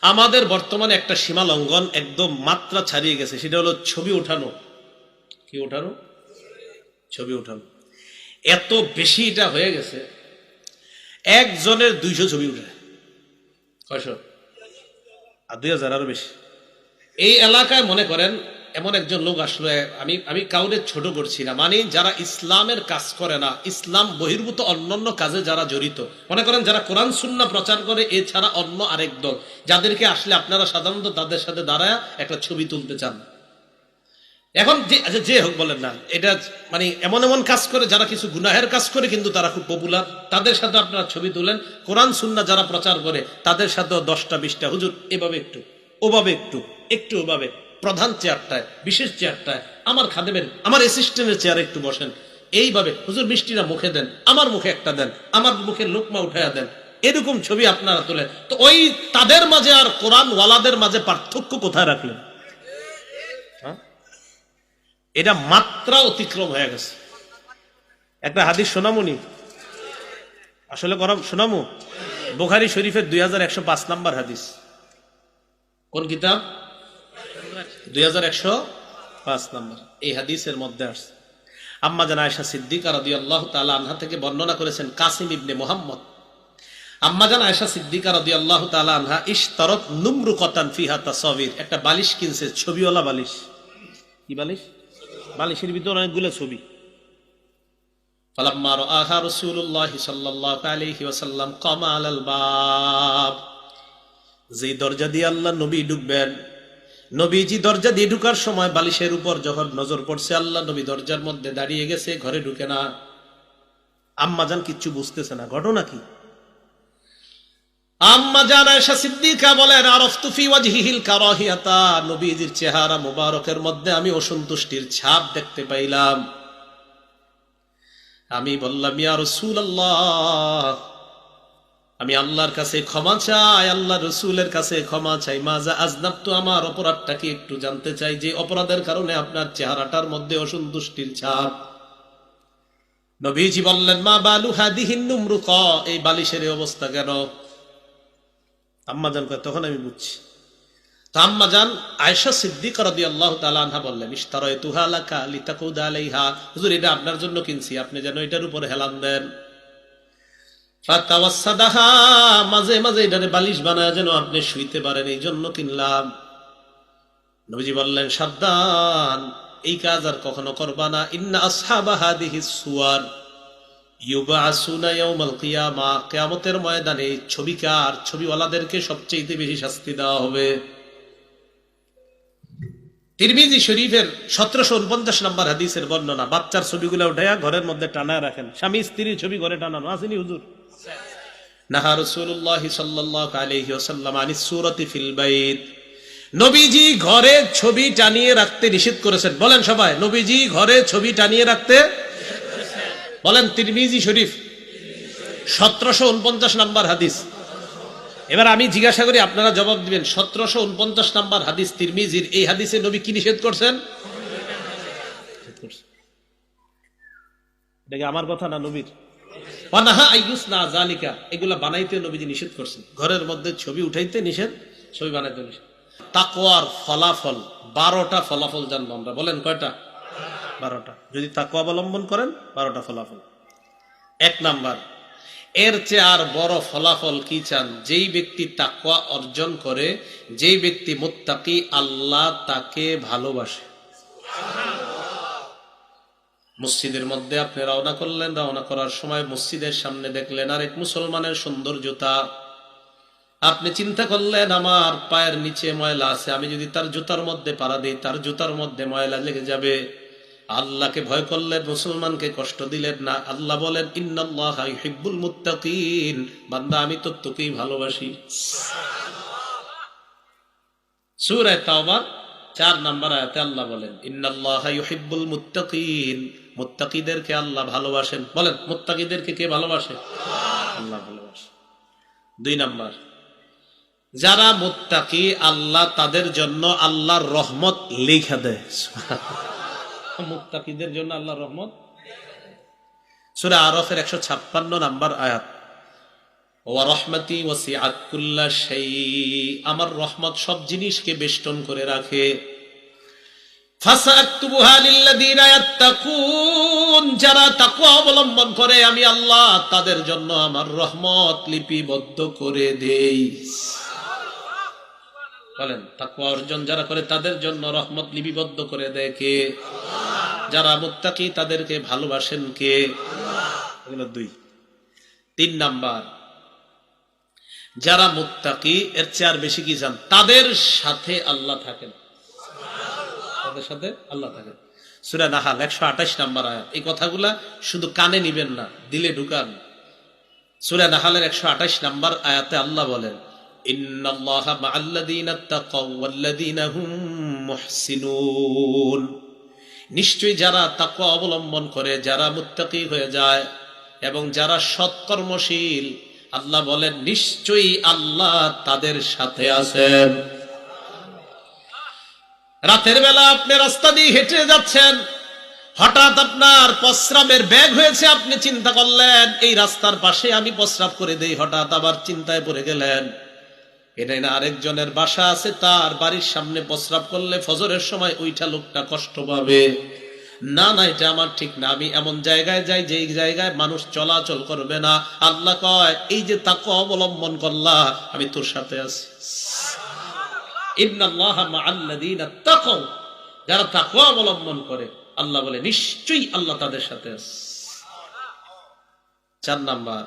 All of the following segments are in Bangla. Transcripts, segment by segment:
আমাদের বর্তমানে একটা সীমা লঙ্ঘন একদম মাত্রা ছাড়িয়ে গেছে, সেটা হলো ছবি ওঠানো। কি ওঠানো? ছবি ওঠানো। এত বেশি এটা হয়ে গেছে, একজনের 200 ছবি উঠে। কয়শো? আর 2000 আরো বেশি। এই এলাকায় মনে করেন এমন একজন লোক আসলো, আমি কাউরে ছোট করছি না, মানে যারা ইসলামের কাজ করে না, ইসলাম বহির্ভূত অন্যান্য কাজে যারা জড়িত, মনে করেন যারা কোরআন সুন্নাহ প্রচার করে, এছাড়া অন্য আরেক দল, যাদেরকে আসলে আপনারা সাধারণত তাদের সাথে দাঁড়ায় একটা ছবি তুলতে চান। এখন যে হোক বলেন না, এটা মানে এমন এমন কাজ করে যারা কিছু গুনাহের কাজ করে, কিন্তু তারা খুব পপুলার, তাদের সাথে আপনারা ছবি তুলেন। কোরআন সুন্নাহ যারা প্রচার করে তাদের সাথেও 10টা 20টা হুজুর এভাবে একটু ওভাবে একটু ওভাবে, প্রধান চেয়ারটায়, বিশেষ চেয়ারটায়, আমার খাদেমের, আমার অ্যাসিস্ট্যান্টের চেয়ারে একটু বসেন, এইভাবে হুজুর মিষ্টিরা মুখে দেন, আমার মুখে একটা দেন, আমার মুখে লোকমা উঠাইয়া দেন, এরকম ছবি আপনারা তোলেন। তো ওই তাদের মাঝে আর কোরআন ওয়ালাদের মাঝে পার্থক্য কোথায় রাখলেন? এটা মাত্রা অতিক্রম হয়ে গেছে। একটা হাদিস শোনামুনি, আসলে শোনামু, বুখারী শরীফের 2105 নম্বর হাদিস। কোন কিতাব? 2105 নম্বর। এই হাদিসের মধ্যে আসছে, আম্মা জান আয়েশা সিদ্দিকা রাদিয়াল্লাহু তাআলা আনহা থেকে বর্ণনা করেছেন কাসিম ইবনে মুহাম্মদ। আম্মা জান আয়েশা সিদ্দিকা রাদিয়াল্লাহু তাআলা আনহা ইশতারাত নুমরুকাতান ফিহা তাসাবির, একটা বালিশ কিনছে, ছবিওয়ালা বালিশ। কি বালিশ? বালিশের ভিতরে অনেকগুলো ছবি। ফালাম্মা রাআহা রাসূলুল্লাহ সাল্লাল্লাহু আলাইহি ওয়াসাল্লাম কামা আলাল বাব, যে দরজা দিয়ে আল্লাহ নবী ঢুকবেন, নবীজি দরজা দিয়ে ঢুকার সময় বালিশের উপর যখন নজর পড়ছে, আল্লাহ নবী দরজার মধ্যে দাঁড়িয়ে গেছে, ঘরে ঢুকে না। আম্মাজান কিচ্ছু বুঝতেছে না, ঘটনা কি? আম্মাজান আয়েশা সিদ্দিকা বলেন, আরাফতু ফি ওয়াজহিহিল কারাহিয়াতা, নবীজির চেহারা মুবারকের মধ্যে আমি অসন্তুষ্টির ছাপ দেখতে পাইলাম। আমি বললাম, ইয়া রাসূলুল্লাহ, আমি আল্লাহর কাছে ক্ষমা চাই, আল্লাহ রসুলের কাছে ক্ষমা চাই। মাজা আজনাবতু, আমার অপরাধটা কি একটু জানতে চাই, যে অপরাধের কারণে আপনার চেহারাটার মধ্যে অসন্তুষ্টির ছাপ। নবীজি বললেন, মা বালু হাদিহিন নুমরুকা, এই বালিশের অবস্থা কেন? আম্মাজান কয়, তখন আমি বুঝছি। তো আম্মাজান আয়েশা সিদ্দিকা রাদিয়াল্লাহু তাআলা আনহা বললেন, ইশতারাইতুহা লাকা লিতাকুদা আলাইহা, হুজুর এটা আপনার জন্য কিনছি, আপনি যেন এটার উপরে হেলান দেন। ফাতাওয়াসসাদাহা, মাঝে মাঝে এটারে বালিশ বানায় যেন আপনি শুইতে পারেন, এই জন্য কিনলাম। নবীজি বললেন, সাবধান, এই কাজ আর কখনো করবা না। ইন্না আসহাবা হাদিহিস সুওয়ার ইউবআসুনা ইয়াউমাল কিয়ামা, কিয়ামতের ময়দানে ছবিকার, ছবিওয়ালাদেরকে সবচেয়ে বেশি শাস্তি দেওয়া হবে। তিরমিজি শরীফের 1749 নম্বর হাদিসের বর্ণনা, বাচ্চার ছবিগুলো উঠাইয়া ঘরের মধ্যে টানায় রাখেন, স্বামী স্ত্রীর ছবি ঘরে টানানো আসেনি হুজুর? নাহা রাসূলুল্লাহ সাল্লাল্লাহু আলাইহি ওয়াসাল্লাম আনিস সূরাতি ফিল বাইত, নবীজি ঘরে ছবি টানিয়ে রাখতে নিষেধ করেছেন। বলেন সবাই, নবীজি ঘরে ছবি টানিয়ে রাখতে বলেন। তিরমিজি শরীফ 1749 নম্বর হাদিস। এবার আমি জিজ্ঞাসা করি, আপনারা জবাব দিবেন। 1749 নম্বর হাদিস তিরমিজির, এই হাদিসে নবী কি নিষেধ করছেন? এটা কি আমার কথা না নবীর? ওয়ানাহা আইয়ুসনা যালিকা, এগুলা বানাইতে নবীজি নিষেধ করছেন। ঘরের মধ্যে ছবি উঠাইতে নিষেধ, ছবি বানাইতে নিষেধ। তাকওয়ার ফলাফল 12টা ফলাফল জানবো আমরা। বলেন কয়টা? 12টা। যদি তাকওয়া অবলম্বন করেন 12টা ফলাফল। 1 নাম্বার, এর চেয়ে আর বড় ফলাফল কি চান? যেই ব্যক্তি তাকওয়া অর্জন করে, যেই ব্যক্তি মুত্তাকি, আল্লাহ তাকে ভালোবাসে। মসজিদের মধ্যে আপনি রওনা করলেন, রওনা করার সময় মসজিদের সামনে দেখলেন আরেক মুসলমানের সুন্দর জুতা। আপনি চিন্তা করলেন, আমার পায়ের নিচে ময়লা আছে, আমি যদি তার জুতার মধ্যে পাড়া দিই, তার জুতার মধ্যে ময়লা লেগে যাবে। আল্লাহকে ভয় করলেন, মুসলমানকে কষ্ট দিলেন না। আল্লাহ বলেন, ইন্নাল্লাহা ইউহিব্বুল মুত্তাকিন, বান্দা আমি তো তোকেই ভালোবাসি। সূরা তাওবা 4 নম্বর আয়াতে আল্লাহ বলেন, ইন্নাল্লাহা ইউহিব্বুল মুত্তাকিন, মুত্তাকিদেরকে আল্লাহ ভালোবাসেন। বলেন, মুত্তাকিদেরকে কে ভালোবাসে? আল্লাহ ভালোবাসে। 2 নাম্বার, যারা মুত্তাকি, আল্লাহ তাদের জন্য আল্লাহর রহমত লিখে দেয়। মুত্তাকিদের জন্য আল্লাহর রহমত। সূরা আরাফের 156 নম্বর আয়াত, ওয়া রাহমাতি ওয়াসিআত কুল্লা শাই, আমার রহমত সব জিনিসকে বেষ্টন করে রাখে। ফাসাকতুবুহা লিল্লাযিনা ইয়াত্তাকুন, যারা তাকওয়া অবলম্বন করে আমি আল্লাহ তাদের জন্য আমার রহমত লিপিবদ্ধ করে দেই। বলেন, তাকওয়া অর্জন যারা করে তাদের জন্য রহমত লিপিবদ্ধ করে দেয় কে? যারা মুত্তাকি তাদেরকে ভালোবাসেন কে? এগুলো দুই। 3 নাম্বার, যারা মুত্তাকি এর চেয়ে আর বেশি কি জান, তাদের সাথে আল্লাহ থাকেন, তাদের সাথে আল্লাহ থাকেন। সূরা নাহাল 128 নাম্বার আয়াত। এই কথাগুলা শুধু কানে নিবেন না, দিলে ঢুকান। সূরা নাহালের 128 নাম্বার আয়াতে আল্লাহ বলেন, ইন্নাল্লাহা মাআল্লাযীনা তাকাও ওয়াল্লাযীনা হুম মুহসিনুন, নিশ্চয়ই যারা তাকওয়া অবলম্বন করে, যারা মুত্তাকি হয়ে যায় এবং যারা সৎকর্মশীল, আল্লাহ বলেন নিশ্চয়ই আল্লাহ তাদের সাথে আছেন। রাতের বেলা আপনি রাস্তা দিয়ে হেঁটে যাচ্ছেন, হঠাৎ আপনার প্রস্রাবের ব্যাগ হয়েছে, আপনি চিন্তা করলেন এই রাস্তার পাশে আমি প্রস্রাব করে দেই, হঠাৎ আবার চিন্তায় পড়ে গেলেন এটাই না আরেকজনের বাসা আছে, তার বাড়ির সামনে প্রস্রাব করলে ফজরের সময় ওইটা লোকটা কষ্ট পাবে, না না এটা আমার ঠিক না, আমি এমন জায়গায় যাই যেই জায়গায় মানুষ চলাচল করবে না। আল্লাহ কয় এই যে তাকওয়া অবলম্বন করলা আমি তোর সাথে আছি। ইন্নাল্লাহা মাআল্লাযীনা তাকাও, যারা তাকওয়া অবলম্বন করে আল্লাহ বলে নিশ্চয়ই আল্লাহ তাদের সাথে আছে। 4 নাম্বার,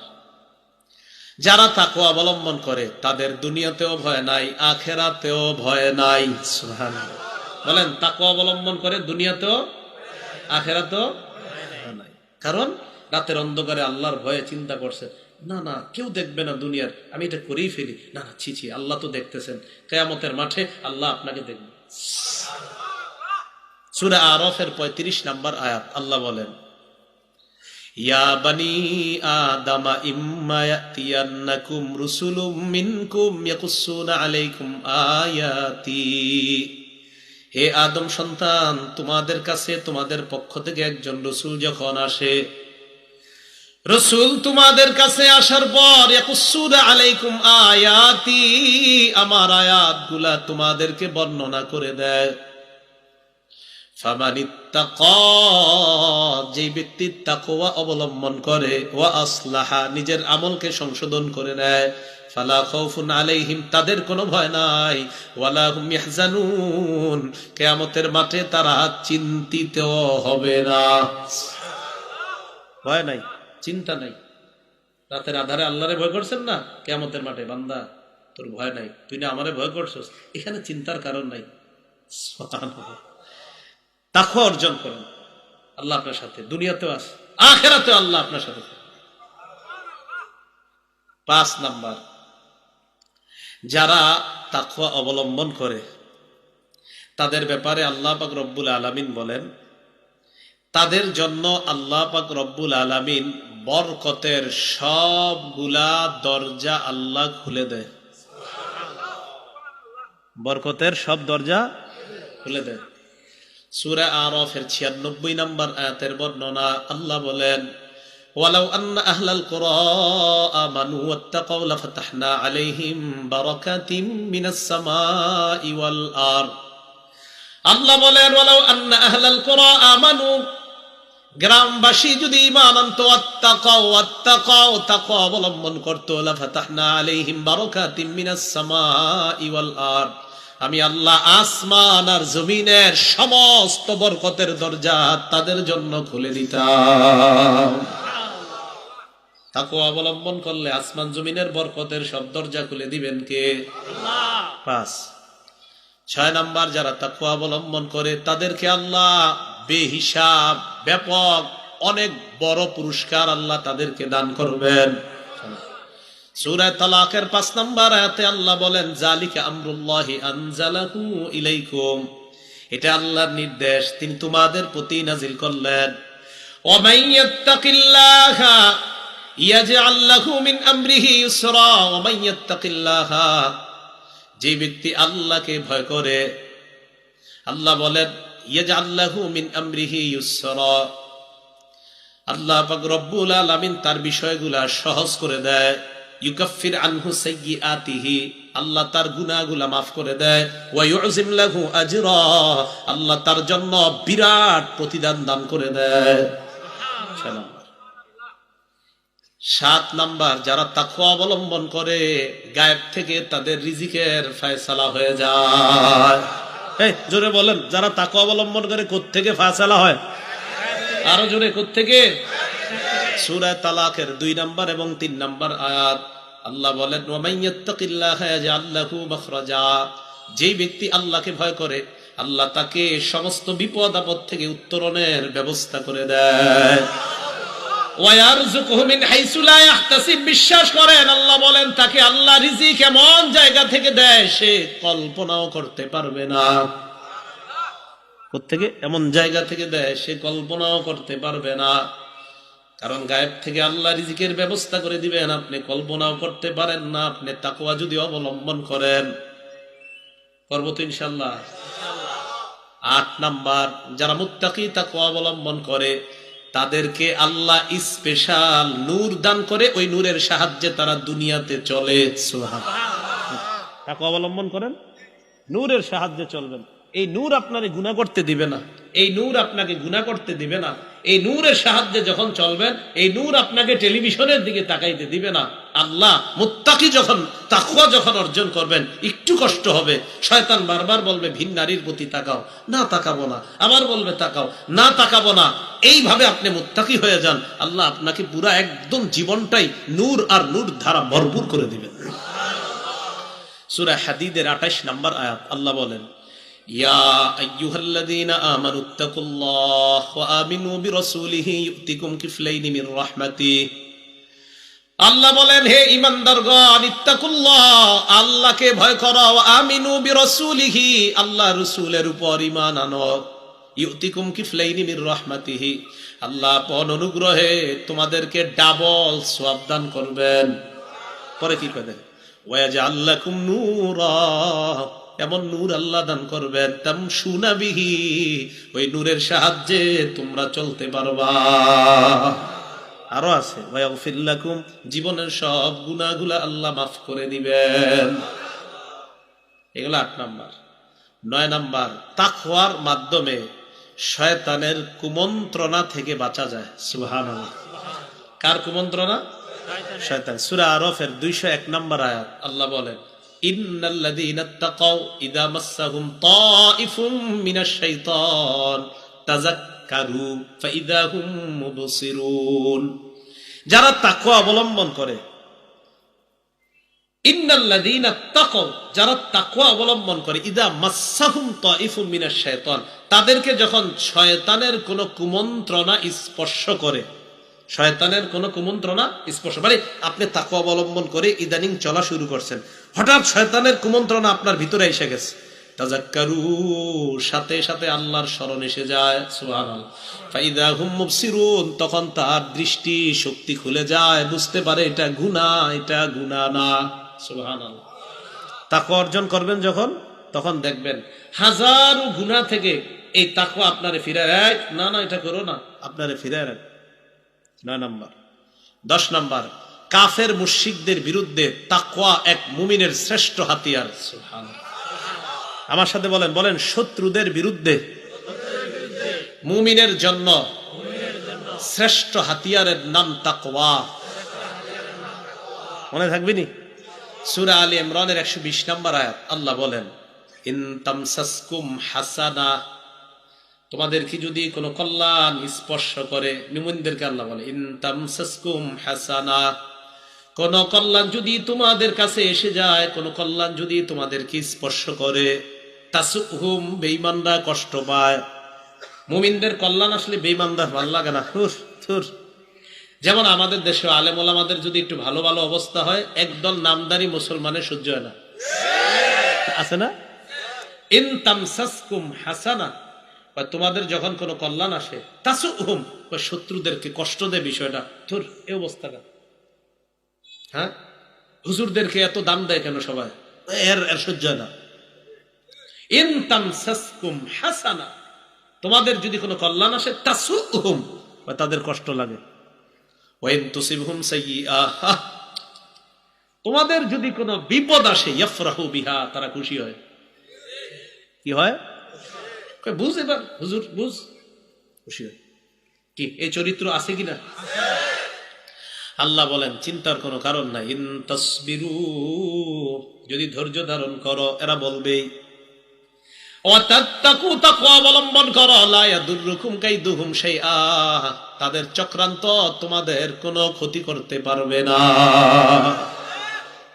যারা তাকওয়া অবলম্বন করে তাদের দুনিয়াতেও ভয় নাই, আখিরাতেও ভয় নাই। সুবহানাল্লাহ। বলেন, তাকওয়া অবলম্বন করে দুনিয়াতেও আখিরাতেও ভয় নাই। কারণ রাতের অন্ধকারে আল্লাহর ভয়ে চিন্তা করছে, না না কেউ দেখবে না দুনিয়ার, আমি এটা করেই ফেলি, না না ছি ছি আল্লাহ তো দেখতেছেন, কিয়ামতের মাঠে আল্লাহ আপনাকে দেখবে। সূরা আরাফের 35 নাম্বার আয়াত আল্লাহ বলেন, ইয়া বানি আদামা ইম্মা ইয়াতিয়ান্নাকুম রুসুলুম মিনকুম ইয়াকুসুনা আলাইকুম আয়াতি, হে আদম সন্তান, তোমাদের কাছে তোমাদের পক্ষ থেকে একজন রসুল যখন আসে, রসুল তোমাদের কাছে আসার পর ইয়াকুসুনা আলাইকুম আয়াতি, আমার আয়াতগুলা তোমাদেরকে বর্ণনা করে দেয়। ফামানিত্তাকা, যে ব্যক্তি তাকওয়া অবলম্বন করে, ওয়া আসলাহা, নিজের আমলকে সংশোধন করে নেয়, ফালা খাউফুন আলাইহিম, তাদের কোনো ভয় নাই, ওয়ালা হুম ইয়াহজানুন, কিয়ামতের মাঠে তারা চিন্তিত হবে না। ভয় নাই, চিন্তা নাই। রাতের আধারে আল্লাহরে ভয় করছেন না, কিয়ামতের মাঠে বান্দা তোর ভয় নাই, তুই না আমারে ভয় করছস, এখানে চিন্তার কারণ নাই। সুবহানাল্লাহ। তাকওয়া অর্জন করেন, আল্লাহ আপনার সাথে দুনিয়াতেও আছে, আখিরাতেও আল্লাহ আপনার সাথে। 5 নাম্বার, যারা তাকওয়া অবলম্বন করে তাদের ব্যাপারে আল্লাহ পাক রব্বুল আলামিন বলেন, তাদের জন্য আল্লাহ পাক রব্বুল আলামিন বরকতের সবগুলা দরজা আল্লাহ খুলে দেয়। বরকতের সব দরজা খুলে দেয়। সূরা আরাফের 96 নম্বর আয়াতের বর্ণনা আল্লাহ বলেন, ওয়ালাউ আন্না আহলাল কুরা আমানু ওয়াত্তাকাউ লাফাতাহনা আলাইহিম বারাকাতিম মিনাস সামাই ওয়াল আরদ। আল্লাহ বলেন, ওয়ালাউ আন্না আহলাল কুরা আমানু, গ্রামবাসী যদি ঈমান আনতো, ওয়াত্তাকাউ তাকওয়া অবলম্বন করতো, লাফাতাহনা আলাইহিম বারাকাতিম মিনাস সামাই ওয়াল আরদ, আমি আল্লাহ আসমান আর জমিনের সমস্ত বরকতের দরজা তাদের জন্য খুলে দিতাম। তাকওয়া অবলম্বন করলে আসমান জমিনের বরকতের সব দরজা খুলে দিবেন কে? আল্লাহ। 5 6 নাম্বার, যারা তাকওয়া অবলম্বন করে তাদেরকে আল্লাহ বেহিসাব ব্যাপক অনেক বড় পুরস্কার আল্লাহ তাদেরকে দান করবেন। সূরা তালাকের 5 নম্বর আয়াতে আল্লাহ বলেন, জালিকা আমরুল্লাহি আনজালাহু ইলাইকুম, এটা আল্লাহর নির্দেশ, তিনি তোমাদের প্রতি নাজিল করলেন। ওয়া মাইয়াত্তাকিল্লাহা ইয়াজআল লাহু মিন আমরিহি ইউসরা, ওয়া মাইয়াত্তাকিল্লাহা, যে ব্যক্তি আল্লাহকে ভয় করে, আল্লাহ বলেন ইয়াজআল লাহু মিন আমরিহি ইউসরা, আল্লাহ পাক রব্বুল আলামিন তার বিষয়গুলা সহজ করে দেয়। ইউকাফির আনহু সাইয়্যাতিহি, আল্লাহ তার গুনাহগুলো মাফ করে দেয়। ওয়া ইউযিম লাহু আজরা, আল্লাহ তার জন্য বিরাট প্রতিদান দান করে দেয়। 7 নাম্বার, যারা তাকওয়া অবলম্বন করে গায়েব থেকে তাদের রিজিকের ফয়সালা হয়ে যায়। এই জোরে বলেন, যারা তাকওয়া অবলম্বন করে কোত্থেকে ফয়সালা হয়? আরো জোরে, কোত্থেকে? সূরা তালাকের 2 নাম্বার এবং 3 নাম্বার আয়াত আল্লাহ বলেন, ওয়া মাইয়াত্তাকিল্লাহা ইয়াজআল লাহু মাখরাজা, যেই ব্যক্তি আল্লাহকে ভয় করে আল্লাহ তাকে সমস্ত বিপদ আপদ থেকে উত্তরণের ব্যবস্থা করে দেয়। ওয়া ইয়ারযুকুহু মিন হাইসু লা ইয়াহতাসিব, বিশ্বাস করেন আল্লাহ বলেন তাকে আল্লাহ রিজিক এমন জায়গা থেকে দেয় সে কল্পনাও করতে পারবে না। কোত্থেকে? এমন জায়গা থেকে দেয় সে কল্পনাও করতে পারবে না। কারণ গায়েব থেকে আল্লাহ রিজিকের ব্যবস্থা করে দিবেন, আপনি কল্পনাও করতে পারেন না। আপনি তাকওয়া যদি অবলম্বন করেন, করব তো ইনশাআল্লাহ। 8 নাম্বার, যারা মুত্তাকি তাকওয়া অবলম্বন করে তাদেরকে আল্লাহ স্পেশাল নূর দান করে, ওই নূরের সাহায্যে তারা দুনিয়াতে চলে। সুবহানাল্লাহ। তাকওয়া অবলম্বন করেন, নূরের সাহায্যে চলবেন। এই নূর আপনাকে গুনাহ করতে দিবে না, এই নূর আপনাকে গুনাহ করতে দিবে না। এই নূরের সাহায্যে যখন চলবেন, এই নূর আপনাকে টেলিভিশনের দিকে তাকাইতে দিবে না। আল্লাহ মুত্তাকি যখন তাকওয়া যখন অর্জন করবেন, একটু কষ্ট হবে, শয়তান বারবার বলবে ভিন নারীর প্রতি তাকাও, না তাকাবো না, আবার বলবে তাকাও, না তাকাবো না। এইভাবে আপনি মুত্তাকি হয়ে যান, আল্লাহ আপনাকে পুরা একদম জীবনটাই নূর আর নূর ধারা ভরপুর করে দিবেন। সূরা হাদীদের 28 নাম্বার আয়াত আল্লাহ বলেন, ইয়া আইয়ুহাল্লাযীনা আমানুত্তাকুল্লাহ ওয়া আমিনু বিরাসূলিহি ইউতিকুম কিফলাইনি মির রাহমাতিহি। আল্লাহ বলেন, হে ঈমানদারগণ, ইত্তাকুল্লাহ, আল্লাহকে ভয় করো, ওয়া আমিনু বিরাসূলিহি, আল্লাহ রাসূলের উপর ঈমান আনো। ইউতিকুম কিফলাইনি মির রাহমাতিহি, আল্লাহ আপন অনুগ্রহে তোমাদেরকে ডাবল সওয়াব দান করবেন। পরে কি করেন? ওয়া ইয়াজআল লাকুম নূরা, এমন নূর আল্লাহ দান করবেন, তামশুনা বিহি, ওই নূরের সাহায্যে তোমরা চলতে পারবা। আরো আছে, ওয়া ইয়াগফির লাকুম, জীবনের সব গুনাহগুলো আল্লাহ মাফ করে দিবেন। এগুলো 8 নাম্বার। 9 নাম্বার, তাকওয়ার মাধ্যমে শয়তানের কুমন্ত্রণা থেকে বাঁচা যায়। সুবহানাল্লাহ। কার কুমন্ত্রণা? শয়তান। সূরা আরাফের 201 নাম্বার আয়াত আল্লাহ বলেন, ইন্নাল্লাযীনা তাকাউ ইযা মাসসাহুম তাইফুম মিনাশ শাইতান তাযাক্কারু ফাইযা হুম মুবসিরুন। যারা তাকওয়া অবলম্বন করে, ইন্নাল্লাযীনা তাকাউ, যারা তাকওয়া অবলম্বন করে, ইযা মাসসাহুম তাইফুম মিনাশ শাইতান, তাদেরকে যখন শয়তানের কোনো কুমন্ত্রণা স্পর্শ করে, শয়তানের কোন কুমন্ত্রণা স্পর্শ, মানে আপনি তাকওয়া অবলম্বন করে ইদানিং চলা শুরু করছেন, হঠাৎ শয়তানের কুমন্ত্রণা আপনার ভিতরে এসে গেছে, তাযাক্কারু, সাথে সাথে আল্লাহর স্মরণ এসে যায়। সুবহানাল্লাহ। ফাইদা হুম মুবসিরুন, তখন তার দৃষ্টি শক্তি খুলে যায়, বুঝতে পারে এটা গুনাহ, এটা গুনাহ না। সুবহানাল্লাহ। তাকওয়া অর্জন করবেন যখন, তখন দেখবেন হাজারো গুনাহ থেকে এই তাকওয়া আপনারে ফিরায়, না না এটা করো না, আপনারে ফিরায় রাখে। 9 নাম্বার। 10 নাম্বার, কাফের মুশরিকদের বিরুদ্ধে তাকওয়া এক মুমিনের শ্রেষ্ঠ হাতিয়ার। সুবহানাল্লাহ। আমার সাথে বলেন, বলেন, শত্রুদের বিরুদ্ধে মুমিনের জন্য শ্রেষ্ঠ হাতিয়ারের নাম তাকওয়া। মনে থাকবে নি? সূরা আলী ইমরানের 120 নাম্বার আয়াত আল্লাহ বলেন, ইন তামসাসকুম হাসানা, তোমাদের কি যদি কোনো কল্যাণ স্পর্শ করে, মুমিনদেরকে আল্লাহ বলে, ইন তামসাসকুম হাসানা, কোন কল্যাণ যদি তোমাদের কাছে এসে যায়, কোন কল্যাণ যদি তোমাদেরকে স্পর্শ করে, তাসুহুম, বেঈমানরা কষ্ট পায়। মুমিনদের কল্যাণ আসলে বেঈমানদের ভালো লাগে না। যেমন আমাদের দেশে আলেম ওলামাদের যদি একটু ভালো ভালো অবস্থা হয়, একদল নামদারি মুসলমানের সহ্য হয় না, আছে না? ইন তামসাসকুম হাসানা, তোমাদের যখন কোনো কল্যাণ আসে, তাসুহুম, শত্রুদেরকে কষ্ট দেয় বিষয়টা, তোর এই অবস্থাটা, হ্যাঁ, হুজুরদেরকে এত দাম দেয় কেন সবাই, এর সহ্য হয় না। ইন তামসাসকুম হাসানা, তোমাদের যদি কোনো কল্যাণ আসে, তাসুহুম, তাদের কষ্ট লাগে। ওয়াইন তুসিবহুম সাইয়্যাহ, তোমাদের যদি কোনো বিপদ আসে ইয়াফরাহু বিহা, তারা খুশি হয়। কি হয়? বুঝ এবার হুজুর বুঝ, খুশি হয়। কি এই চরিত্র আছে কিনা? আল্লাহ বলেন চিন্তার কোনো কারণ নাই। ইন তাসবিরু, যদি ধৈর্য ধারণ করো, এরা বলবেই ওয়াতাত্তাকু, তাকওয়া অবলম্বন করো, লা ইয়াদুররুকুম কাইদুহুম শাইআ, তাদের চক্রান্ত তোমাদের কোনো ক্ষতি করতে পারবে না।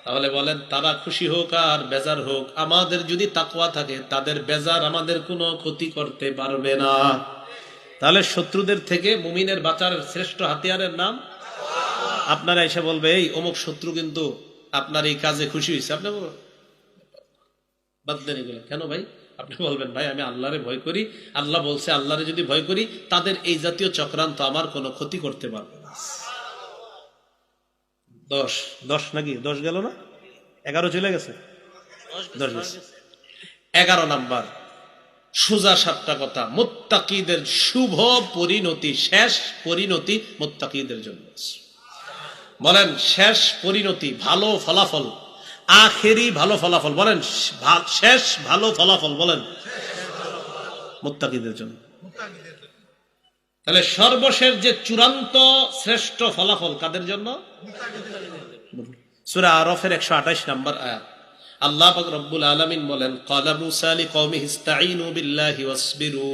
তাহলে বলেন তারা খুশি হোক আর বেজার হোক, আমাদের যদি তাকওয়া থাকে তাদের বেজার আমাদের কোনো ক্ষতি করতে পারবে না। তাহলে শত্রুদের থেকে মুমিনের বাঁচার শ্রেষ্ঠ হাতিয়ারের নাম। আপনারা এসে বলবে এই অমুক শত্রু কিন্তু আপনার এই কাজে খুশি হয়েছে, আপনি বাদ দেন এগুলো। কেন ভাই? আপনি বলবেন ভাই আমি আল্লাহরে ভয় করি, আল্লাহ বলছে আল্লাহরে যদি ভয় করি তাদের এই জাতীয় চক্রান্ত আমার কোনো ক্ষতি করতে পারবে না। 10 নাকি 10 গেল না? 11 চলে গেছে, 10 গেছে। 11 নাম্বার সোজা 7টা কথা, মুত্তাকিদের শুভ পরিণতি, শেষ পরিণতি মুত্তাকিদের জন্য। বলেন শেষ পরিণতি, ভালো ফলাফল, আখেরি ভালো ফলাফল, বলেন শেষ ভালো ফলাফল, বলেন মুত্তাকিদের জন্য। তাহলে সর্বশেষ যে চূড়ান্ত শ্রেষ্ঠ ফলাফল কাদের জন্য? সূরা আরাফের 128 নম্বর আয়াত, আল্লাহ পাক রব্বুল আলামিন বলেন ক্বালা মূসা লিকওমিহি ইসতাঈনু বিল্লাহি ওয়াসবিরু।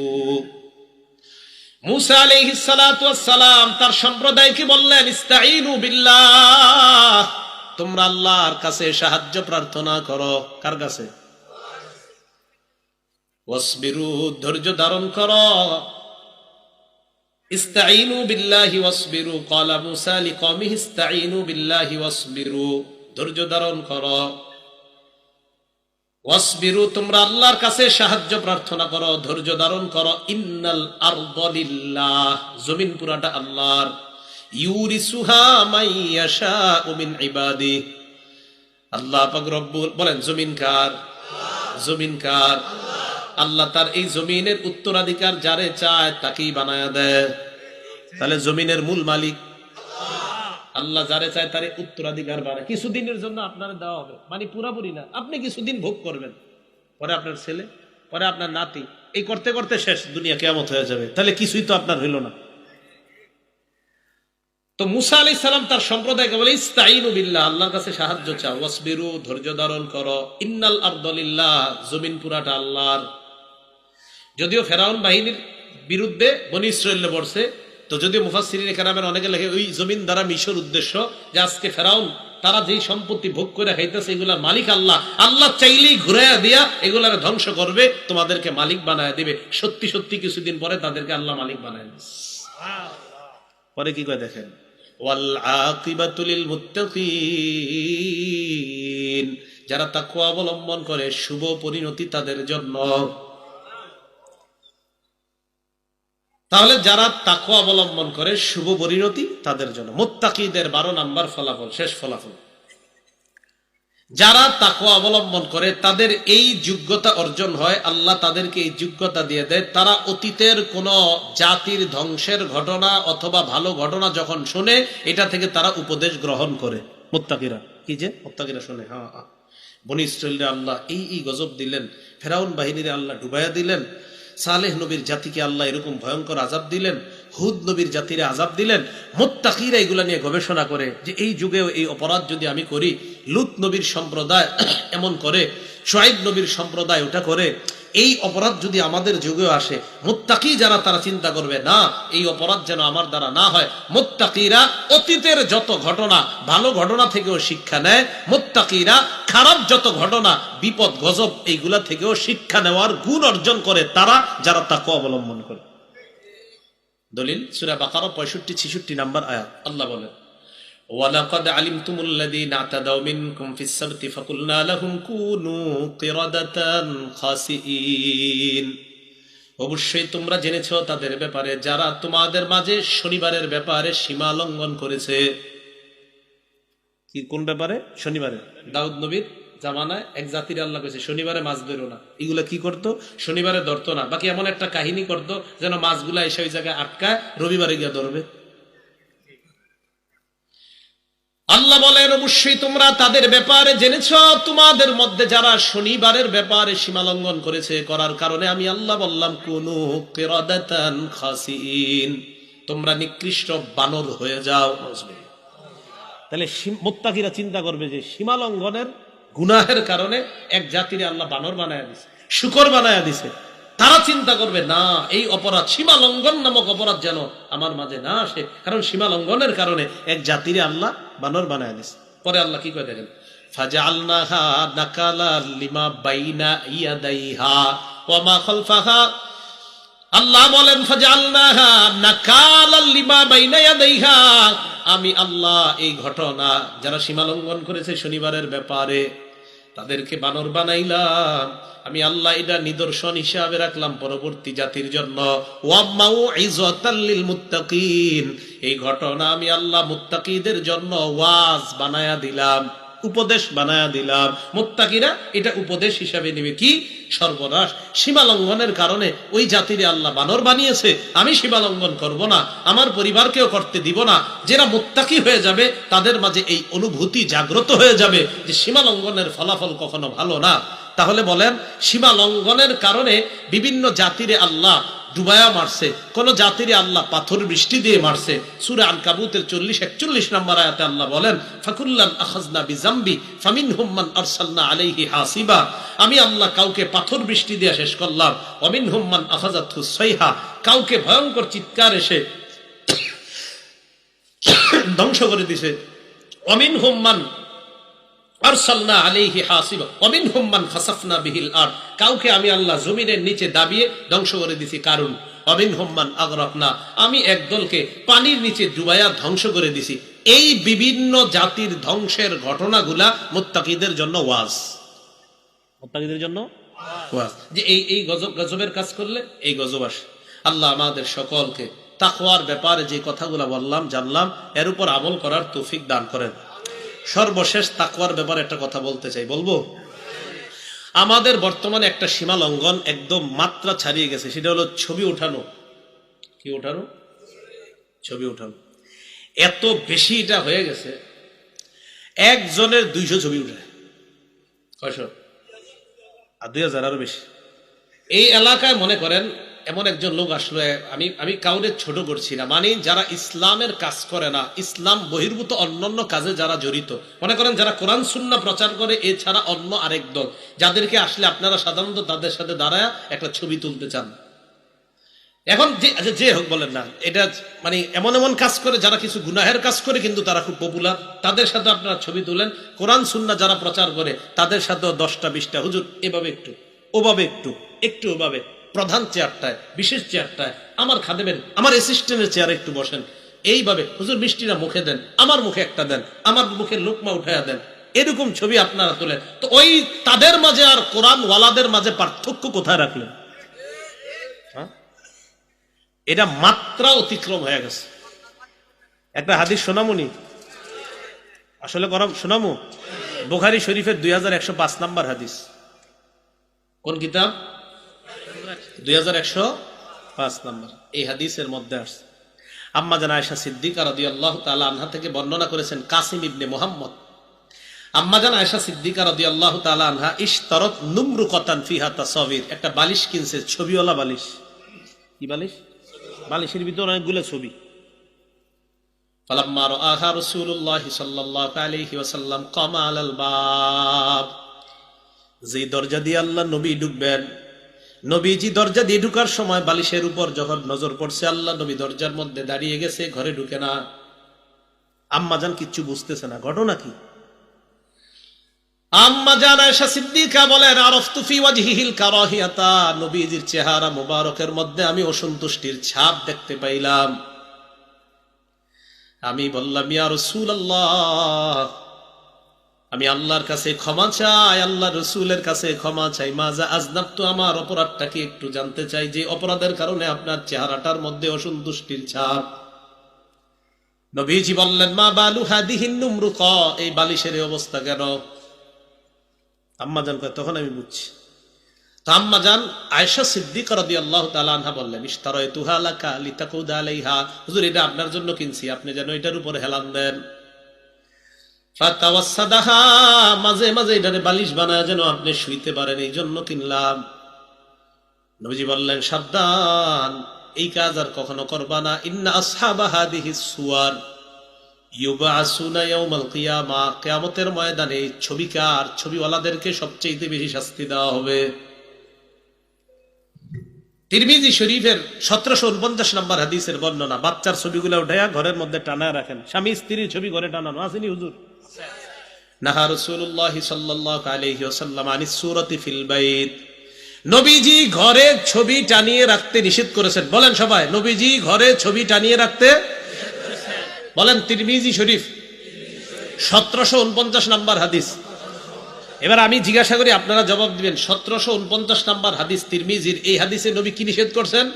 মূসা আলাইহিস সালাতু ওয়াস সালাম তার সম্প্রদায়কে বললেন ইসতাঈনু বিল্লাহ, তোমরা আল্লাহর কাছে সাহায্য প্রার্থনা করো। কার কাছে? ওয়াসবিরু, ধৈর্য ধারণ করো। ইসতাঈনু বিল্লাহি ওয়াসবিরু, ক্বালা মূসা লিকওমিহি ইসতাঈনু বিল্লাহি ওয়াসবিরু, ধৈর্য ধারণ করো। ওয়াসবিরু, তোমরা আল্লাহর কাছে সাহায্য প্রার্থনা করো, ধৈর্য ধারণ করো। ইন্নাল আরদা লিল্লাহ, জমিন পুরাটা আল্লাহর। ইউরিসুহা মাইয়াশাউ মিন ইবাদি, আল্লাহ পাক রব্বুল বলেন জমিন কার? জমিন কার? আল্লাহ তার এই জমিনের উত্তরাধিকার যারে চায় তাকেই বানায়া দেয়। তাহলে জমিনের মূল মালিক আল্লাহ, যারে চায় তারে উত্তরাধিকার বানায়। কিছুদিনের জন্য আপনার দেওয়া হবে, মানে পুরাপুরি না, আপনি কিছুদিন ভোগ করবেন, পরে আপনার ছেলে, পরে আপনার নাতি, এই করতে করতে শেষ, দুনিয়া কিয়ামত হয়ে যাবে। তাহলে কিছুই তো আপনার হইল না। তো মূসা আলাইহিস সালাম তার সম্প্রদায়কে বলে ইসতাঈনু বিল্লাহ, আল্লাহর কাছে সাহায্য চাও। ওয়াসবিরু, ধৈর্য ধারণ করো। ইন্নাল আরদা লিল্লাহ, জমিন পুরাটা আল্লাহর। যদিও ফেরাউন বাহিনীর বিরুদ্ধে বনী ইসরাঈল বলছে, তো যদিও মুফাসসিরিনে কেরামের অনেকে লেখে ওই জমিন দ্বারা মিশর উদ্দেশ্য, যে আজকে ফেরাউন তারা যেই সম্পত্তি ভোগ করে খাইতেছে এগুলার মালিক আল্লাহ, আল্লাহ চাইলেই ঘুরাইয়া দিয়া এগুলার ধ্বংস করবে, তোমাদেরকে মালিক বানায় দিবে। সত্যি সত্যি কিছুদিন পরে তাদেরকে আল্লাহ মালিক বানায় দিবে। পরে কি কয় দেখেন, ওয়াল আকিবাতু লিল মুত্তাকিন, যারা তাকওয়া অবলম্বন করে শুভ পরিণতি তাদের জন্য। তাহলে যারা তাকওয়া অবলম্বন করে শুভ পরিণতি তাদের জন্য। মুত্তাকিদের 12 নাম্বার ফলাফল, শেষ ফলাফল, যারা তাকওয়া অবলম্বন করে তাদের এই যোগ্যতা অর্জন হয়, আল্লাহ তাদেরকে এই যোগ্যতা দিয়ে দেয়। তারা অতীতের কোন জাতির ধ্বংসের ঘটনা অথবা ভালো ঘটনা যখন শুনে, এটা থেকে তারা উপদেশ গ্রহণ করে। মুত্তাকিরা কি যে মুত্তাকিরা শুনে, হ্যাঁ বনী ইসরাঈলকে আল্লাহ এই গজব দিলেন, ফেরাউন বাহিনীরে আল্লাহ ডুবাইয়া দিলেন, সালেহ নবীর জাতিকে আল্লাহ এরকম ভয়ঙ্কর আযাব দিলেন, হুদ নবীর জাতিরে আযাব দিলেন। মুত্তাকিরা এগুলা নিয়ে গবেষণা করে যে এই যুগেও এই অপরাধ যদি আমি করি, লূত নবীর সম্প্রদায় এমন করে, শুআয়ব নবীর সম্প্রদায় ওটা করে, এই অপরাধ যদি আমাদের যুগেও আসে, মুত্তাকি যারা তারা চিন্তা করবে না এই অপরাধ যেন আমার দ্বারা না হয়। মুত্তাকিরা অতীতের যত ঘটনা ভালো ঘটনা থেকেও শিক্ষা নেয়, মুত্তাকিরা খারাপ যত ঘটনা বিপদ গজব এইগুলা থেকেও শিক্ষা নেওয়ার গুণ অর্জন করে তারা, যারা তাকওয়া অবলম্বন করে। দলিল সূরা বাকারা 65-66 নাম্বার আয়াত, আল্লাহ বলেন ওয়ালাকাদ আলিমতুমুল্লাযীনা আতাদাউ মিনকুম ফিস সাবতি ফাকুলনা লাহুম কুনু কিরাদাতান খাসিইন, অবশ্যই তোমরা জেনেছো তাদের ব্যাপারে যারা তোমাদের মাঝে শনিবারের ব্যাপারে সীমা লঙ্ঘন করেছে। কি কোন ব্যাপারে? শনিবারে। দাউদ নবীর জামানায় এক জাতির আল্লাহ কইছে শনিবারে মাছ ধরো না। এগুলা কি করতো? শনিবারে ধরতো না, বাকি এমন একটা কাহিনী করতো যেন মাছগুলা এসে ওই জায়গায় আটকায়, রবিবারে গিয়া ধরবে। আল্লাহ বলেন, অবশ্যই তোমরা তাদের ব্যাপারে জেনেছ, তোমাদের মধ্যে যারা শনিবারের ব্যাপারে সীমা লঙ্ঘন করেছে, করার কারণে আমি আল্লাহ বললাম কুনু কিরাদাতান খাসিন, তোমরা নিকৃষ্ট বানর হয়ে যাও। তাহলে মুত্তাকিরা চিন্তা করবে যে সীমা লঙ্ঘনের গুনাহের কারণে এক জাতিরে আল্লাহ বানর বানায়া দিছে, শুকর বানায়া দিছে। তারা চিন্তা করবে না, এই অপরাধ সীমা লঙ্ঘন নামক অপরাধ যেন আমার মাঝে না আসে, কারণ সীমা লঙ্ঘনের কারণে এক জাতিরে আল্লাহ বানর বানায়া দিছে। পরে আল্লাহ কি করে দেখেন, ফাজআলনাহা নাকালাল লিমা বাইনা ইয়াদাইহা ওয়া মা খালফাহা। আল্লাহ বলেন ফাজআলনাহা নাকালাল লিমা বাইনা ইয়াদাইহা, আমি আল্লাহ এই ঘটনা যারা সীমা লঙ্ঘন করেছে শনিবারের ব্যাপারে তাদেরকে বানর বানাইলাম, আমি আল্লাহ এটা নিদর্শন হিসাবে রাখলাম পরবর্তী জাতির জন্য। ওয়া মাউইযাতাল লিল মুত্তাকিন, এই ঘটনা আমি আল্লাহ মুত্তাকিদের জন্য ওয়াজ বানায়া দিলাম, উপদেশ বানায়া দিলাম। মুত্তাকিরা এটা উপদেশ হিসাবে নেবে। কি সর্বনাশ, সীমা লঙ্ঘনের কারণে ওই জাতিরে আল্লাহ বানর বানিয়েছে, আমি সীমা লঙ্ঘন করব না, আমার পরিবারকেও করতে দিব না। যারা মুত্তাকি হয়ে যাবে তাদের মাঝে এই অনুভূতি জাগ্রত হয়ে যাবে যে সীমা লঙ্ঘনের ফলাফল কখনো ভালো না। তাহলে বলেন, সীমা লঙ্ঘনের কারণে বিভিন্ন জাতিরে আল্লাহ ডুবায়া মারছে, কোন জাতিরে আল্লাহ পাথর বৃষ্টি দিয়ে মারছে। সূরা আনকাবুতের 40-41 নম্বর আয়াতে আল্লাহ বলেন, ফাকুল্লান আখাযনা বিযামবি ফামিনহুম মান আরসালনা আলাইহি হাসিবা, আমি আল্লাহ কাউকে পাথর বৃষ্টি দিয়ে শেষ করলাম, ওয়া মিনহুম মান আখাযাতহু সাইহা, কাউকে ভয়ঙ্কর চিৎকার এসে ধ্বংস করে দিয়েছে। ওয়া মিনহুম মান আরসালনা আলাইহি হাসিবা ওয়া মিনহুম মান খাসাফনা বিহিল আরদ, কাউকে আমি আল্লাহ জমিনের নিচে দাবিয়ে ধ্বংস করে দিয়েছি। কারণ ওয়া মিনহুম মান আগরাকনা, আমি একদলকে পানির নিচে ডুবাইয়া ধ্বংস করে দিয়েছি। এই বিভিন্ন জাতির ধ্বংসের ঘটনাগুলা মুত্তাকিদের জন্য ওয়াজ, মুত্তাকিদের জন্য ওয়াজ, যে এই গজবের কাজ করলে এই গজব আসে। আল্লাহ আমাদের সকলকে তাকওয়ার ব্যাপারে যে কথাগুলা বললাম জানলাম এর উপর আমল করার তৌফিক দান করেন। সর্বশেষ তাকওয়ার ব্যাপারে একটা কথা বলতে চাই, বলবো? আমাদের বর্তমানে একটা সীমা লঙ্ঘন একদম মাত্রা ছাড়িয়ে গেছে, সেটা হলো ছবি উঠানো। কি উঠানো? ছবি উঠানো। এত বেশি এটা হয়ে গেছে, একজনের 200 ছবি উঠায়। কয়শো? আর 2000 আরো বেশি। এই এলাকায় মনে করেন এমন একজন লোক আসলো, আমি কাউরে ছোট করছি না, মানে যারা ইসলামের কাজ করে না, ইসলাম বহির্ভূত অন্যান্য কাজে যারা জড়িত, মনে করেন যারা কোরআন সুন্নাহ প্রচার করে, এছাড়া অন্য আরেক দল, যাদেরকে আসলে আপনারা সাধারণত তাদের সাথে দাঁড়ায় একটা ছবি তুলতে চান। এখন যে হোক বলেন না, এটা মানে এমন এমন কাজ করে যারা কিছু গুনাহের কাজ করে কিন্তু তারা খুব পপুলার, তাদের সাথে আপনারা ছবি তুলেন। কোরআন সুন্নাহ যারা প্রচার করে তাদের সাথেও 10টা 20টা হুজুর এভাবে একটু, ওভাবে একটু, একটু ওভাবে, প্রধান চেয়ারটায়, বিশেষ চেয়ারটায়, আমার খাদেমের, আমার অ্যাসিস্ট্যান্টের চেয়ারে একটু বসেন, এইভাবে হুজুর মিষ্টিটা মুখে দেন, আমার মুখে একটা দেন, আমার মুখে লোকমা উঠাইয়া দেন, এরকম ছবি আপনারা তোলেন। তো ওই তাদের মাঝে আর কোরআন ওয়ালাদের মাঝে পার্থক্য কোথায় রাখলেন? এটা মাত্রা অতিক্রম হয়ে গেছে। একটা হাদিস শোনামুনি, আসলে শোনামু, বুখারী শরীফের 2105 নম্বর হাদিস। কোন কিতাব? 2105 নম্বর। এই হাদিসের মধ্যে আসছে, আম্মা জান আয়েশা সিদ্দিকা রাদিয়াল্লাহু তাআলা আনহা থেকে বর্ণনা করেছেন কাসিম ইবনে মুহাম্মদ। আম্মা জান আয়েশা সিদ্দিকা রাদিয়াল্লাহু তাআলা আনহা ইশতারাত নুমরুকাতান ফিহা তাসাবির, একটা বালিশ কিনছে, ছবিওয়ালা বালিশ। কি বালিশ? বালিশের ভিতর অনেকগুলো ছবি। ফালাম্মা রাআহা রাসূলুল্লাহ সাল্লাল্লাহু আলাইহি ওয়াসাল্লাম কামা আলাল বাব, যে দরজা দিয়ে আল্লাহ নবী ঢুকবেন, নবীজি দরজা দিয়ে ঢুকার সময় বালিশের উপর যখন নজর পড়ছে, আল্লাহ নবী দরজার মধ্যে দাঁড়িয়ে গেছে, ঘরে ঢুকে না। আম্মা জান কিচ্ছু বুঝতেছে না, ঘটনা কি? আম্মা জান আয়েশা সিদ্দিকা বলেন, আরাফতু ফি ওয়াজহিহিল কারাহিয়াতা, নবীজির চেহারা মুবারকের মধ্যে আমি অসন্তুষ্টির ছাপ দেখতে পাইলাম। আমি বললাম, ইয়া রাসূলুল্লাহ, আমি আল্লাহর কাছে ক্ষমা চাই, আল্লাহর রাসূলের কাছে ক্ষমা চাই। মাজা আজনাবতু, আমার অপরাধটা কি একটু জানতে চাই, যে অপরাধের কারণে আপনার চেহারাটার মধ্যে অসন্তুষ্টির ছাপ। নবীজি বললেন, মা বালু হাদিহিন নুমরুকা, এই বালিশের অবস্থা কেন? আম্মা জান কয়, তখন আমি বুঝছি। তো আম্মা জান আয়েশা সিদ্দিকা রাদিয়াল্লাহু তাআলা আনহা বললেন, ইশতারাইতুহা লাকা লিতাকুদা আলাইহা, হুজুর এটা আপনার জন্য কিনছি, আপনি যেন এটার উপর হেলান দেন। ফাতাওয়াসসাদাহা, মাঝে মাঝে এটারে বালিশ বানায় যেন আপনি শুইতে পারেন, এই জন্য কিনলাম। নবীজি বললেন, সাবধান, এই কাজ আর কখনো করবা না। ইন্না আসহাবা হাদিহিস সুওয়ার ইউবআসুনা ইয়াউমাল কিয়ামা, কিয়ামতের ময়দানে ছবিকার, ছবিওয়ালাদেরকে সবচেয়ে বেশি শাস্তি দেওয়া হবে। তিরমিজি শরীফের 1749 নম্বর হাদিসের বর্ণনা। বাচ্চার ছবিগুলো উঠাইয়া ঘরের মধ্যে টানায় রাখেন, স্বামী স্ত্রীর ছবি ঘরে টানানো আসেনি হুজুর? নাহা রাসূলুল্লাহ সাল্লাল্লাহু আলাইহি ওয়াসাল্লাম আনিস সূরাতি ফিল বাইত, নবীজি ঘরে ছবি টানিয়ে রাখতে নিষেধ করেছেন। বলেন সবাই, নবীজি ঘরে ছবি টানিয়ে রাখতে বলেন। তিরমিজি শরীফ 1749 নম্বর হাদিস। এবার আমি জিজ্ঞাসা করি, আপনারা জবাব দিবেন। 1749 নম্বর হাদিস তিরমিজির, এই হাদিসে নবী কি নিষেধ করছেন?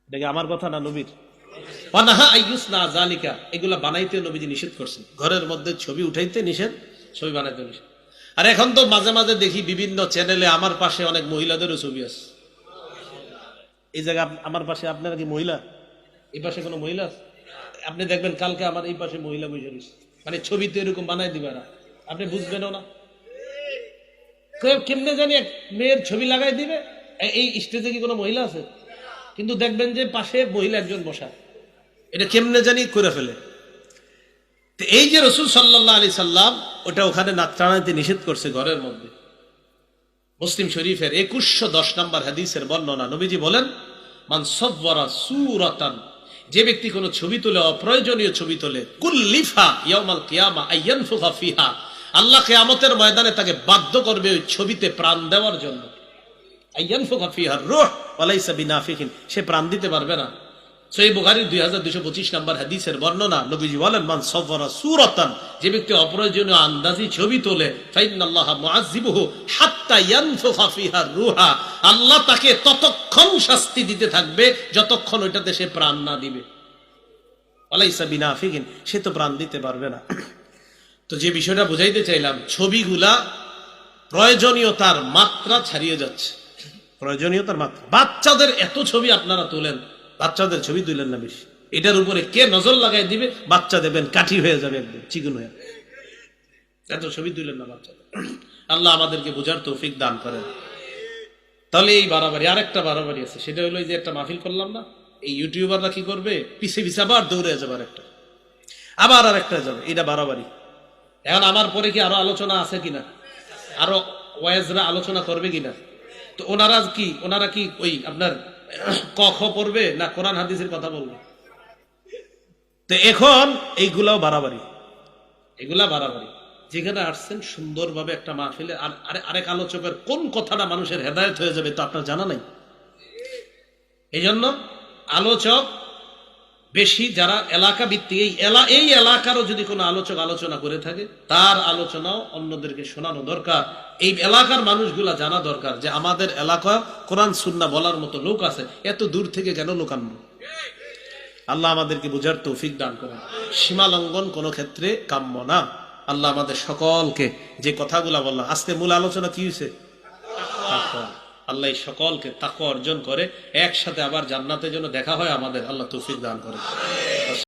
এটা কি আমার কথা না নবীর? ওয়ানাহা আইয়ুসনা যালিকা, এগুলা বানাইতে নবীজি নিষেধ করছেন। ঘরের মধ্যে ছবি উঠাইতে নিষেধ, ছবি বানাইতে নিষেধ। আর এখন তো মাঝে মাঝে দেখি বিভিন্ন চ্যানেলে আমার পাশে অনেক মহিলাদেরও ছবি আছে। এই জায়গা আমার পাশে, আপনারা কি মহিলা? এই পাশে কোনো মহিলা আছে? আপনি দেখবেন কালকে আমার এই পাশে মহিলা বসে রয়েছে, মানে ছবিতে এরকম বানাই দিবে না, আপনি বুঝবেনও না। কেমনে জানি এক মেয়ের ছবি লাগাই দিবে। এই স্টেজে কি কোনো মহিলা আছে? কিন্তু দেখবেন যে পাশে মহিলা একজন বসা, এটা কেমনে জানি করে ফেলে। তো এই যে রাসূল সাল্লাল্লাহু আলাইহি সাল্লাম ওটা ওখানে নাক টানাইতে নিষেধ করছে ঘরের মধ্যে। মুসলিম শরীফের 2110 নম্বর হাদিসের বর্ণনা। নবীজি বলেন, মান সাওয়ারা সূরাতান, যে ব্যক্তি কোনো ছবি তোলে, অপ্রয়োজনীয় ছবি তোলে, কুল্লিফা ইয়াউমাল কিয়ামা আইয়ানফুখা ফিহা, আল্লাহ কিয়ামতের ময়দানে তাকে বাধ্য করবে ওই ছবিতে প্রাণ দেওয়ার জন্য। আইয়ানফুখা ফিহা রূহ ওয়ালাইসা বিনাফিকিন, সে প্রাণ দিতে পারবে না। সহিহ বুখারীর 2225 নম্বর হাদিসের বর্ণনা। নবীজি বলেন, মান সাওয়ারা সূরাতান, যে ব্যক্তি অপ্রয়োজনীয় আন্দাজি ছবি তোলে, ফাইন্নাল্লাহা মুআযযিবুহু হাত্তা ইয়ানফুখা ফিহা রূহা, আল্লাহ তাকে ততক্ষণ শাস্তি দিতে থাকবে যতক্ষণ ওইটাতে সে প্রাণ না দিবে। ওয়ালাইসা বিনাফিকিন, সে তো প্রাণ দিতে পারবে না। তো যে বিষয়টা বুঝাইতে চাইলাম, ছবিগুলা প্রয়োজনীয়তার মাত্রা ছাড়িয়ে যাচ্ছে, প্রয়োজনীয়তার মাত্রা। বাচ্চাদের এত ছবি আপনারা তোলেন, বাচ্চাদের ছবি তুলেন না বেশি। এটার উপরে কে নজর লাগাই দিবে, বাচ্চা দেবেন কাঠি হয়ে যাবে, একদম চিকন হয়ে। এত ছবি তুলেন না বাচ্চাদের। আল্লাহ আমাদেরকে বোঝার তৌফিক দান করেন। তাহলে এই বাড়াবাড়ি, আরেকটা বাড়াবাড়ি আছে, সেটা হলো যে একটা মাহফিল করলাম না, এই ইউটিউবাররা কি করবে, পিছে পিছে আবার দৌড়ে যাবে, আরেকটা আবার আরেকটা যাবে, এটা বাড়াবাড়ি। এখন আমার পরে কি আরো আলোচনা আছে কিনা, আরো ওয়াইজরা আলোচনা করবে কিনা? তো ওনারা কি ওই আপনার ক খ পড়বে না কোরআন হাদিসের কথা বলবে? তো এখন এইগুলাও বাড়াবাড়ি, এগুলা বাড়াবাড়ি। যেখানে আসছেন সুন্দরভাবে একটা মাহফিলে, আরেক আলোচকের কোন কথাটা মানুষের হেদায়েত হয়ে যাবে তো আপনার জানা নাই। এই জন্য আলোচক বেশি, যারা এলাকা ভিত্তিক, এই এলাকারও যদি কোনো আলোচক আলোচনা করে থাকে, তার আলোচনাও অন্যদেরকে শোনানো দরকার। এই এলাকার মানুষগুলা জানা দরকার যে আমাদের এলাকা কোরআন সুন্নাহ বলার মতো লোক আছে, এত দূর থেকে কেন লোক আনবো? আল্লাহ আমাদেরকে বুঝার তৌফিক দান করেন। সীমা লঙ্ঘন কোনো ক্ষেত্রে কাম্য না। আল্লাহ আমাদের সকলকে, যে কথাগুলা বললাম আজকে, মূল আলোচনা কি হয়েছে? তাকওয়া। আল্লাহ সকলকে তাকওয়া অর্জন করে একসাথে আবার জান্নাতের জন্য দেখা হয় আমাদের। আল্লাহ তৌফিক দান করে।